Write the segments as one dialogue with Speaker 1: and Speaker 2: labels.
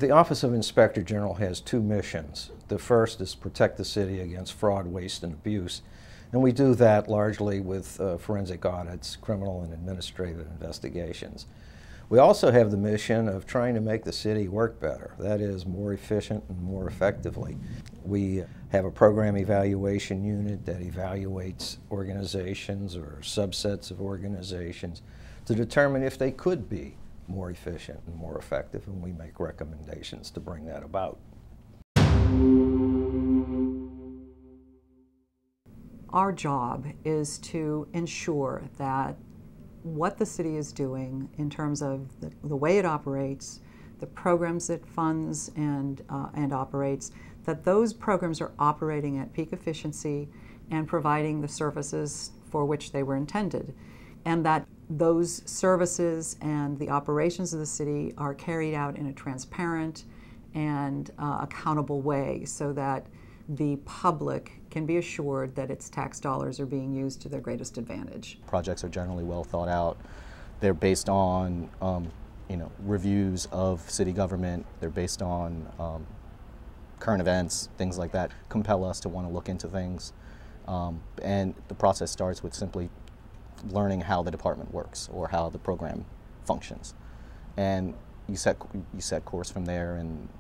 Speaker 1: The Office of Inspector General has two missions. The first is protect the city against fraud, waste, and abuse. And we do that largely with forensic audits, criminal and administrative investigations. We also have the mission of trying to make the city work better, that is, more efficient and more effectively. We have a program evaluation unit that evaluates organizations or subsets of organizations to determine if they could be more efficient and more effective, and we make recommendations to bring that about.
Speaker 2: Our job is to ensure that what the city is doing in terms of the way it operates, the programs it funds and operates, that those programs are operating at peak efficiency and providing the services for which they were intended, and that those services and the operations of the city are carried out in a transparent and accountable way so that the public can be assured that its tax dollars are being used to their greatest advantage.
Speaker 3: Projects are generally well thought out. They're based on reviews of city government. They're based on current events, things like that, compel us to want to look into things. And the process starts with simply learning how the department works or how the program functions. And you set course from there and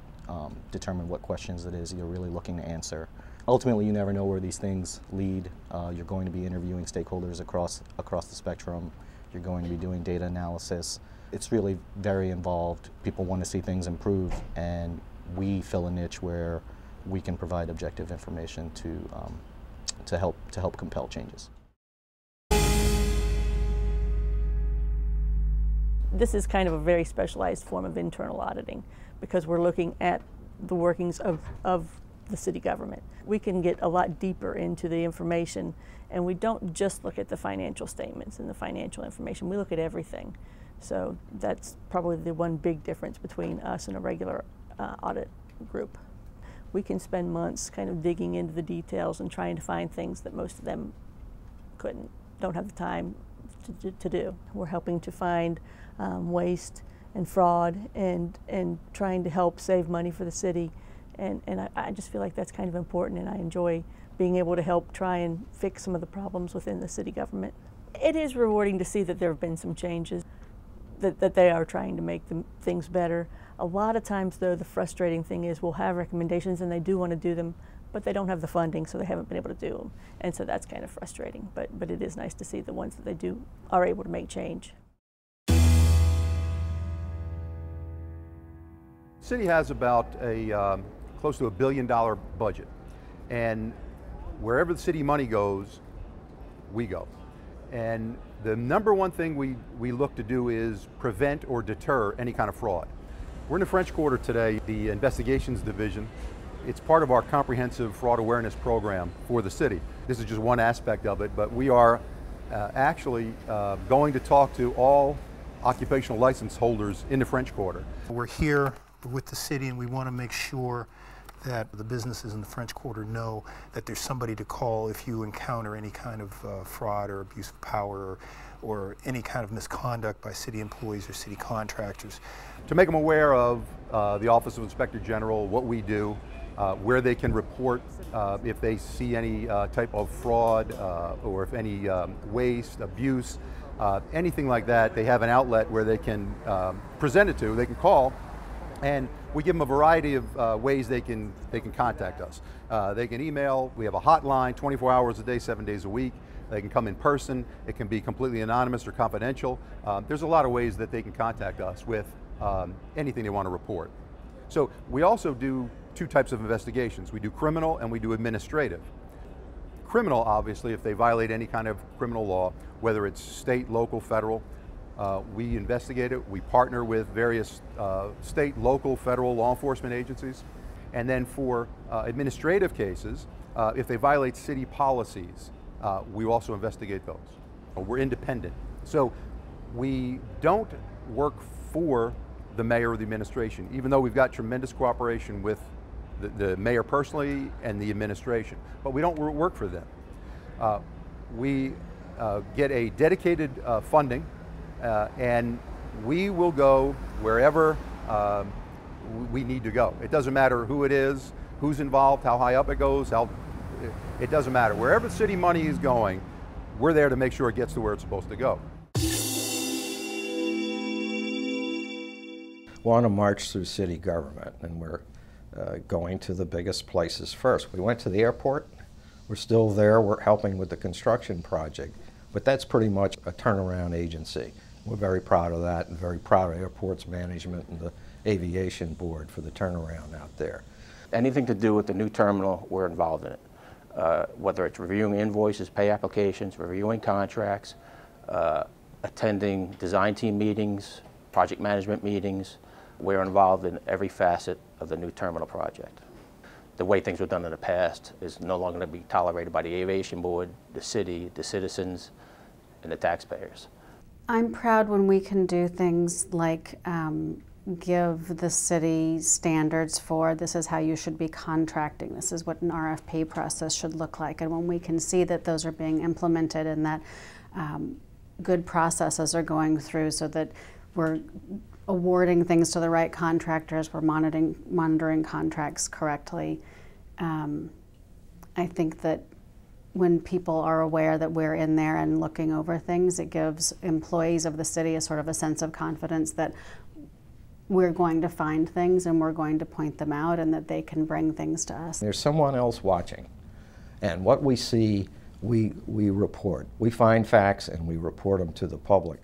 Speaker 3: determine what questions it is you're really looking to answer. Ultimately, you never know where these things lead. You're going to be interviewing stakeholders across the spectrum. You're going to be doing data analysis. It's really very involved. People want to see things improve, and we fill a niche where we can provide objective information to help compel changes.
Speaker 4: This is kind of a very specialized form of internal auditing because we're looking at the workings of the city government. We can get a lot deeper into the information, and we don't just look at the financial statements and the financial information. We look at everything. So that's probably the one big difference between us and a regular audit group. We can spend months kind of digging into the details and trying to find things that most of them don't have the time to do. We're helping to find waste and fraud and trying to help save money for the city. And I just feel like that's kind of important, and I enjoy being able to help try and fix some of the problems within the city government. It is rewarding to see that there have been some changes, that they are trying to make things better. A lot of times, though, the frustrating thing is we'll have recommendations and they do want to do them, but they don't have the funding, so they haven't been able to do them. And so that's kind of frustrating, but it is nice to see the ones that they do are able to make change.
Speaker 5: The city has about close to $1 billion budget, and wherever the city money goes, we go. And the number one thing we look to do is prevent or deter any kind of fraud. We're in the French Quarter today, the investigations division. It's part of our comprehensive fraud awareness program for the city. This is just one aspect of it, but we are actually going to talk to all occupational license holders in the French Quarter.
Speaker 6: We're here with the city, and we want to make sure that the businesses in the French Quarter know that there's somebody to call if you encounter any kind of fraud or abuse of power or any kind of misconduct by city employees or city contractors.
Speaker 5: To make them aware of the Office of Inspector General, what we do, where they can report if they see any type of fraud or if any waste, abuse, anything like that. They have an outlet where they can present it to. They can call, and we give them a variety of ways they can contact us. They can email. We have a hotline 24 hours a day, 7 days a week. They can come in person. It can be completely anonymous or confidential. There's a lot of ways that they can contact us with anything they want to report. So we also do two types of investigations. We do criminal and we do administrative. Criminal, obviously, if they violate any kind of criminal law, whether it's state, local, federal, we investigate it. We partner with various state, local, federal law enforcement agencies. And then for administrative cases, if they violate city policies, we also investigate those. We're independent. So we don't work for the mayor or the administration, even though we've got tremendous cooperation with the mayor personally and the administration, but we don't work for them. We get a dedicated funding, and we will go wherever we need to go. It doesn't matter who it is, who's involved, how high up it goes, it doesn't matter. Wherever city money is going, we're there to make sure it gets to where it's supposed to go.
Speaker 1: We want to march through city government, and we're going to the biggest places first. We went to the airport. We're still there. We're helping with the construction project, but that's pretty much a turnaround agency. We're very proud of that, and very proud of airports management and the aviation board for the turnaround out there.
Speaker 7: Anything to do with the new terminal, we're involved in it. Whether it's reviewing invoices, pay applications, reviewing contracts, attending design team meetings, project management meetings, we're involved in every facet of the new terminal project. The way things were done in the past is no longer going to be tolerated by the aviation board, the city, the citizens, and the taxpayers.
Speaker 8: I'm proud when we can do things like give the city standards for this is how you should be contracting, this is what an RFP process should look like, and when we can see that those are being implemented and that good processes are going through so that we're awarding things to the right contractors, we're monitoring contracts correctly. I think that when people are aware that we're in there and looking over things, it gives employees of the city a sort of a sense of confidence that we're going to find things and we're going to point them out and that they can bring things to us.
Speaker 1: There's someone else watching, and what we see, we report. We find facts and we report them to the public.